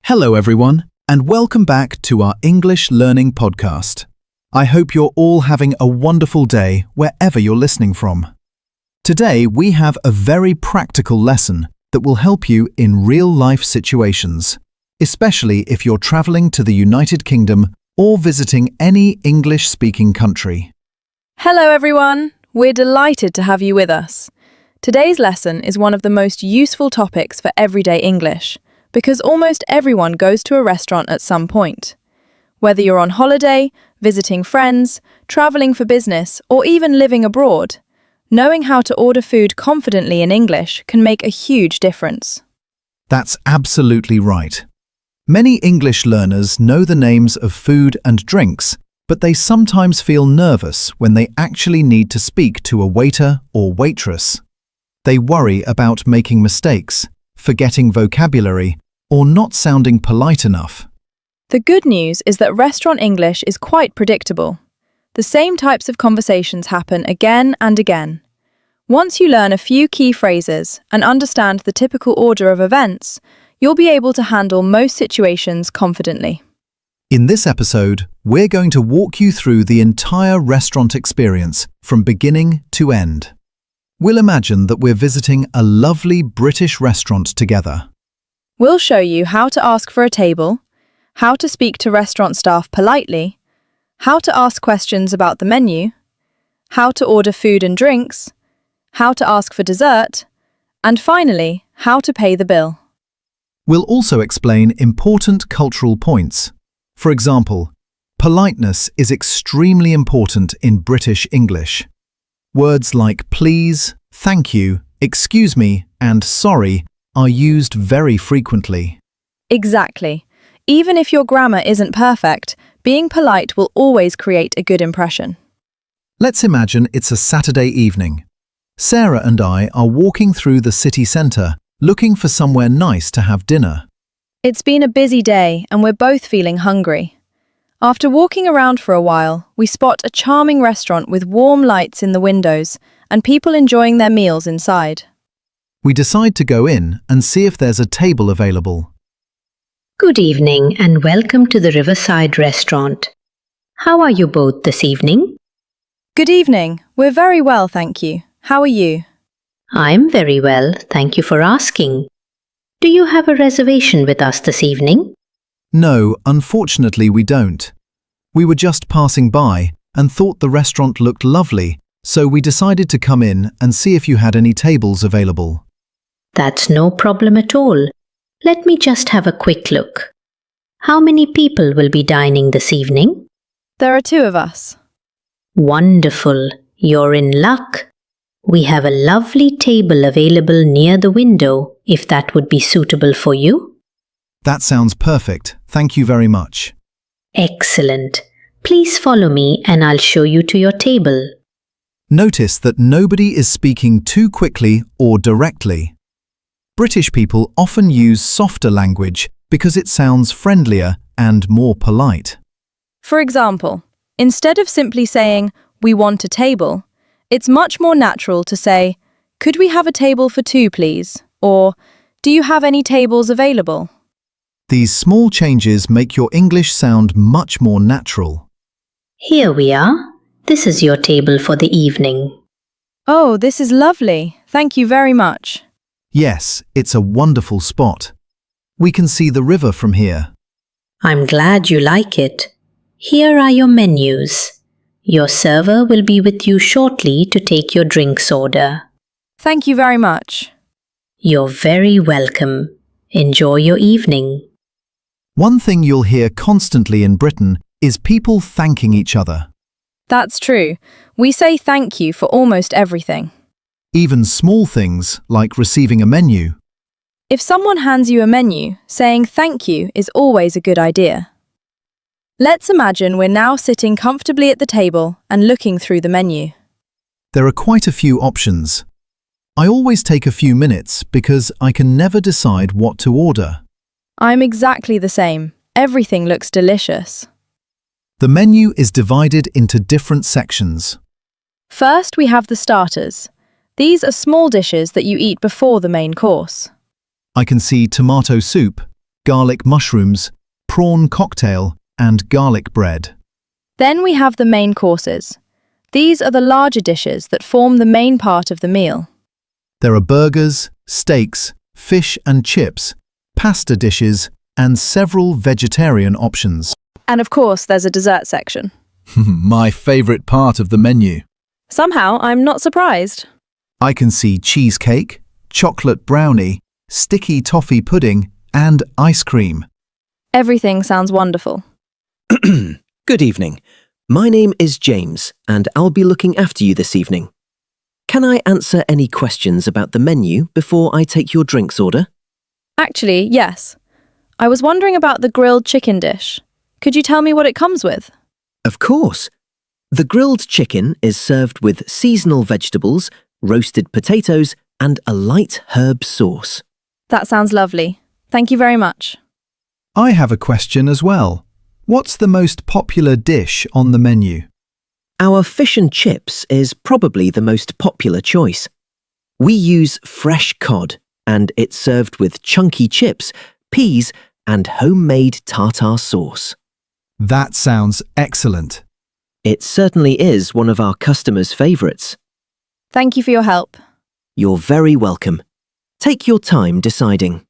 Hello everyone, and welcome back to our English Learning Podcast. I hope you're all having a wonderful day wherever you're listening from. Today we have a very practical lesson that will help you in real-life situations, especially if you're traveling to the United Kingdom or visiting any English-speaking country. Hello everyone, we're delighted to have you with us. Today's lesson is one of the most useful topics for everyday English, because almost everyone goes to a restaurant at some point. Whether you're on holiday, visiting friends, traveling for business, or even living abroad, knowing how to order food confidently in English can make a huge difference. That's absolutely right. Many English learners know the names of food and drinks, but they sometimes feel nervous when they actually need to speak to a waiter or waitress. They worry about making mistakes, forgetting vocabulary, or not sounding polite enough. The good news is that restaurant English is quite predictable. The same types of conversations happen again and again. Once you learn a few key phrases and understand the typical order of events, you'll be able to handle most situations confidently. In this episode, we're going to walk you through the entire restaurant experience from beginning to end. We'll imagine that we're visiting a lovely British restaurant together. We'll show you how to ask for a table, how to speak to restaurant staff politely, how to ask questions about the menu, how to order food and drinks, how to ask for dessert, and finally, how to pay the bill. We'll also explain important cultural points. For example, politeness is extremely important in British English. Words like please, thank you, excuse me, and sorry are used very frequently. Exactly. Even if your grammar isn't perfect, being polite will always create a good impression. Let's imagine it's a Saturday evening. Sarah and I are walking through the city centre, looking for somewhere nice to have dinner. It's been a busy day and we're both feeling hungry. After walking around for a while, we spot a charming restaurant with warm lights in the windows and people enjoying their meals inside. We decide to go in and see if there's a table available. Good evening and welcome to the Riverside Restaurant. How are you both this evening? Good evening. We're very well, thank you. How are you? I'm very well, thank you for asking. Do you have a reservation with us this evening? No, unfortunately we don't. We were just passing by and thought the restaurant looked lovely, so we decided to come in and see if you had any tables available. That's no problem at all. Let me just have a quick look. How many people will be dining this evening? There are 2 of us. Wonderful. You're in luck. We have a lovely table available near the window, if that would be suitable for you. That sounds perfect. Thank you very much. Excellent. Please follow me and I'll show you to your table. Notice that nobody is speaking too quickly or directly. British people often use softer language because it sounds friendlier and more polite. For example, instead of simply saying, "We want a table," it's much more natural to say, "Could we have a table for 2, please?" Or, "Do you have any tables available?" These small changes make your English sound much more natural. Here we are. This is your table for the evening. Oh, this is lovely. Thank you very much. Yes, it's a wonderful spot. We can see the river from here. I'm glad you like it. Here are your menus. Your server will be with you shortly to take your drinks order. Thank you very much. You're very welcome. Enjoy your evening. One thing you'll hear constantly in Britain is people thanking each other. That's true. We say thank you for almost everything. Even small things like receiving a menu. If someone hands you a menu, saying thank you is always a good idea. Let's imagine we're now sitting comfortably at the table and looking through the menu. There are quite a few options. I always take a few minutes because I can never decide what to order. I'm exactly the same. Everything looks delicious. The menu is divided into different sections. First, we have the starters. These are small dishes that you eat before the main course. I can see tomato soup, garlic mushrooms, prawn cocktail, and garlic bread. Then we have the main courses. These are the larger dishes that form the main part of the meal. There are burgers, steaks, fish and chips, pasta dishes, and several vegetarian options. And of course, there's a dessert section. My favourite part of the menu. Somehow, I'm not surprised. I can see cheesecake, chocolate brownie, sticky toffee pudding, and ice cream. Everything sounds wonderful. Good evening. My name is James, and I'll be looking after you this evening. Can I answer any questions about the menu before I take your drinks order? Actually, yes. I was wondering about the grilled chicken dish. Could you tell me what it comes with? Of course. The grilled chicken is served with seasonal vegetables, roasted potatoes, and a light herb sauce. That sounds lovely. Thank you very much. I have a question as well. What's the most popular dish on the menu? Our fish and chips is probably the most popular choice. We use fresh cod, and it's served with chunky chips, peas, and homemade tartar sauce. That sounds excellent. It certainly is one of our customers' favourites. Thank you for your help. You're very welcome. Take your time deciding.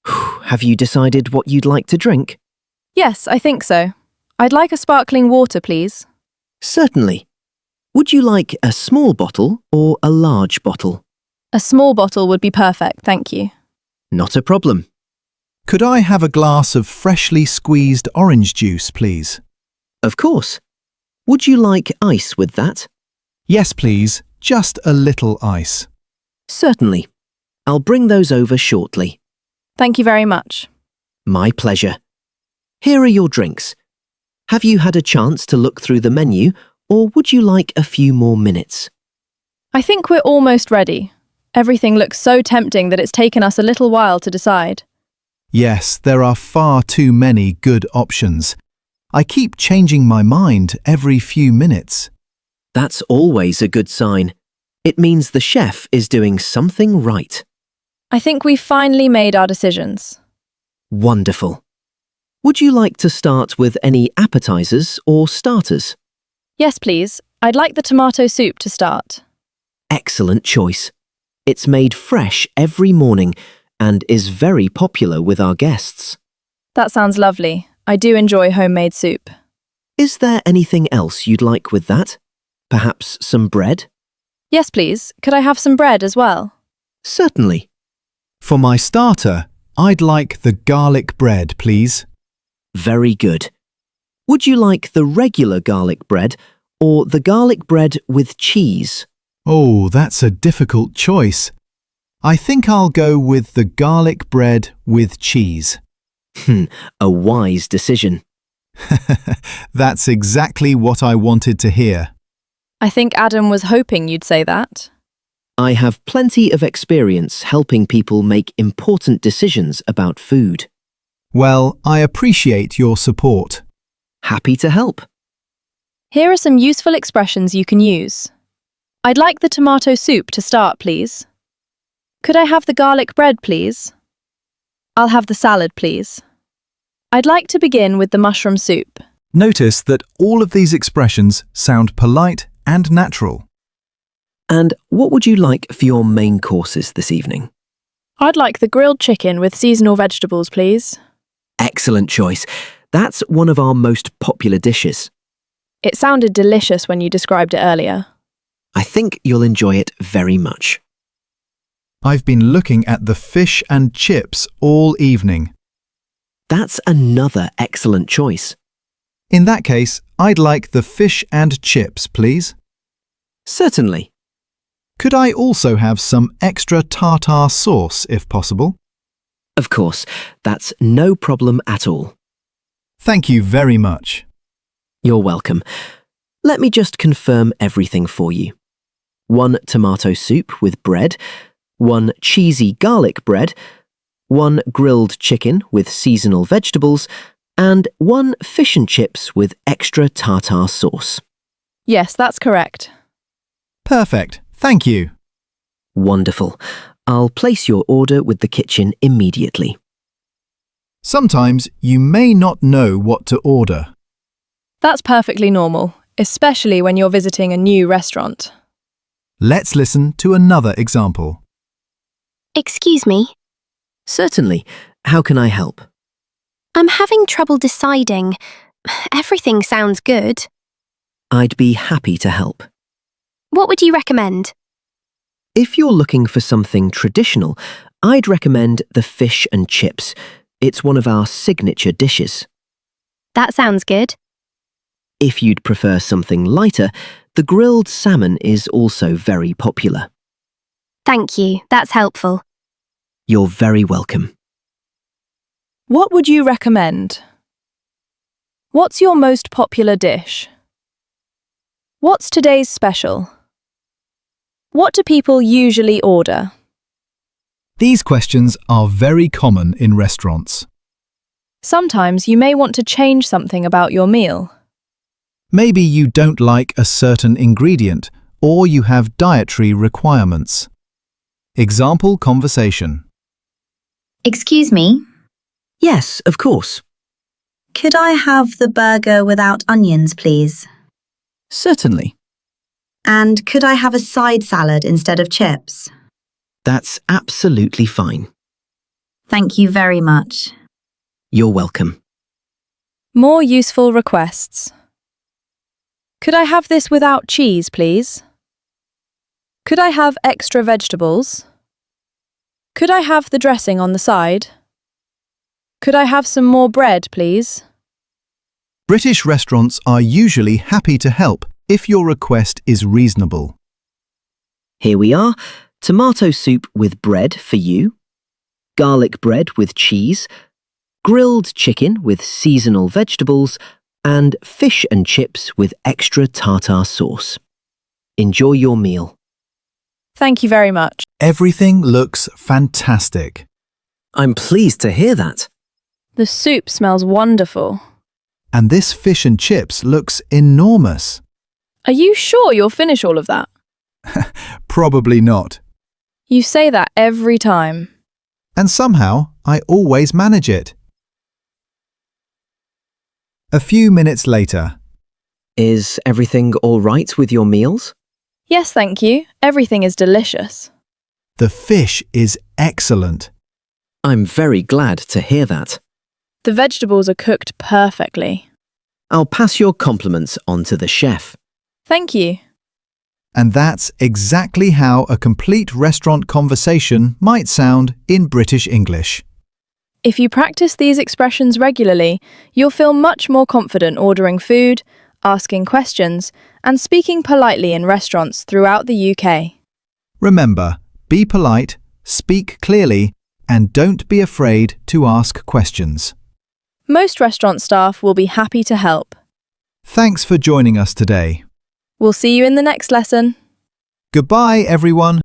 Have you decided what you'd like to drink? Yes, I think so. I'd like a sparkling water, please. Certainly. Would you like a small bottle or a large bottle? A small bottle would be perfect, thank you. Not a problem. Could I have a glass of freshly squeezed orange juice, please? Of course. Would you like ice with that? Yes, please. Just a little ice. Certainly. I'll bring those over shortly. Thank you very much. My pleasure. Here are your drinks. Have you had a chance to look through the menu, or would you like a few more minutes? I think we're almost ready. Everything looks so tempting that it's taken us a little while to decide. Yes, there are far too many good options. I keep changing my mind every few minutes. That's always a good sign. It means the chef is doing something right. I think we've finally made our decisions. Wonderful. Would you like to start with any appetizers or starters? Yes, please. I'd like the tomato soup to start. Excellent choice. It's made fresh every morning and is very popular with our guests. That sounds lovely. I do enjoy homemade soup. Is there anything else you'd like with that? Perhaps some bread? Yes, please. Could I have some bread as well? Certainly. For my starter, I'd like the garlic bread, please. Very good. Would you like the regular garlic bread or the garlic bread with cheese? Oh, that's a difficult choice. I think I'll go with the garlic bread with cheese. A wise decision. That's exactly what I wanted to hear. I think Adam was hoping you'd say that. I have plenty of experience helping people make important decisions about food. Well, I appreciate your support. Happy to help. Here are some useful expressions you can use. I'd like the tomato soup to start, please. Could I have the garlic bread, please? I'll have the salad, please. I'd like to begin with the mushroom soup. Notice that all of these expressions sound polite and natural. And what would you like for your main courses this evening? I'd like the grilled chicken with seasonal vegetables, please. Excellent choice. That's one of our most popular dishes. It sounded delicious when you described it earlier. I think you'll enjoy it very much. I've been looking at the fish and chips all evening. That's another excellent choice. In that case, I'd like the fish and chips, please. Certainly. Could I also have some extra tartar sauce, if possible? Of course, that's no problem at all. Thank you very much. You're welcome. Let me just confirm everything for you. 1 tomato soup with bread, 1 cheesy garlic bread, 1 grilled chicken with seasonal vegetables, and 1 fish and chips with extra tartar sauce. Yes, that's correct. Perfect. Thank you. Wonderful. I'll place your order with the kitchen immediately. Sometimes you may not know what to order. That's perfectly normal, especially when you're visiting a new restaurant. Let's listen to another example. Excuse me, Certainly. How can I help? I'm having trouble deciding. Everything sounds good. I'd be happy to help. What would you recommend? If you're looking for something traditional, I'd recommend the fish and chips. It's one of our signature dishes. That sounds good. If you'd prefer something lighter, the grilled salmon is also very popular. Thank you, that's helpful. You're very welcome. What would you recommend? What's your most popular dish? What's today's special? What do people usually order? These questions are very common in restaurants. Sometimes you may want to change something about your meal. Maybe you don't like a certain ingredient or you have dietary requirements. Example conversation. Excuse me, Yes, of course. could I have the burger without onions, please? Certainly. And could I have a side salad instead of chips? That's absolutely fine. Thank you very much. You're welcome. More useful requests. Could I have this without cheese, please? Could I have extra vegetables? Could I have the dressing on the side? Could I have some more bread, please? British restaurants are usually happy to help if your request is reasonable. Here we are. Tomato soup with bread for you. Garlic bread with cheese. Grilled chicken with seasonal vegetables. And fish and chips with extra tartar sauce. Enjoy your meal. Thank you very much. Everything looks fantastic. I'm pleased to hear that. The soup smells wonderful. And this fish and chips looks enormous. Are you sure you'll finish all of that? Probably not. You say that every time. And somehow I always manage it. A few minutes later. Is everything all right with your meals? Yes, thank you. Everything is delicious. The fish is excellent. I'm very glad to hear that. The vegetables are cooked perfectly. I'll pass your compliments on to the chef. Thank you. And that's exactly how a complete restaurant conversation might sound in British English. If you practice these expressions regularly, you'll feel much more confident ordering food, asking questions, and speaking politely in restaurants throughout the UK. Remember, be polite, speak clearly, and don't be afraid to ask questions. Most restaurant staff will be happy to help. Thanks for joining us today. We'll see you in the next lesson. Goodbye, everyone.